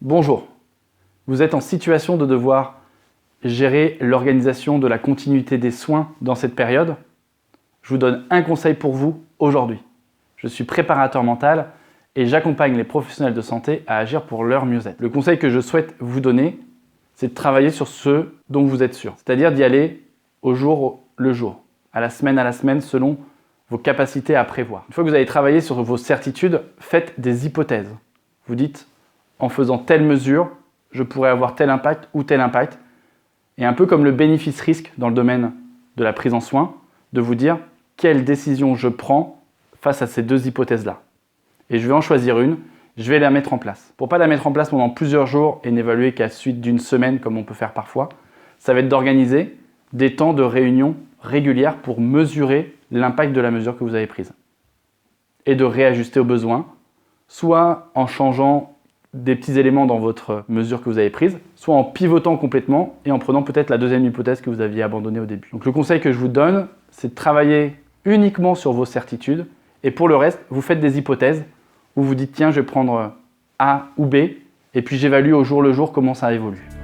Bonjour, vous êtes en situation de devoir gérer l'organisation de la continuité des soins dans cette période. Je vous donne un conseil pour vous aujourd'hui. Je suis préparateur mental et j'accompagne les professionnels de santé à agir pour leur mieux-être. Le conseil que je souhaite vous donner, c'est de travailler sur ce dont vous êtes sûr. C'est-à-dire d'y aller au jour le jour, à la semaine, selon vos capacités à prévoir. Une fois que vous avez travaillé sur vos certitudes, faites des hypothèses. Vous dites, en faisant telle mesure, je pourrais avoir tel impact ou tel impact. Et un peu comme le bénéfice-risque dans le domaine de la prise en soin, de vous dire quelle décision je prends face à ces deux hypothèses-là. Et je vais en choisir une, je vais la mettre en place. Pour ne pas la mettre en place pendant plusieurs jours et n'évaluer qu'à la suite d'une semaine comme on peut faire parfois, ça va être d'organiser des temps de réunion régulières pour mesurer l'impact de la mesure que vous avez prise. Et de réajuster aux besoins, soit en changeant des petits éléments dans votre mesure que vous avez prise, soit en pivotant complètement et en prenant peut-être la deuxième hypothèse que vous aviez abandonnée au début. Donc le conseil que je vous donne, c'est de travailler uniquement sur vos certitudes et pour le reste, vous faites des hypothèses où vous dites tiens, je vais prendre A ou B et puis j'évalue au jour le jour comment ça évolue.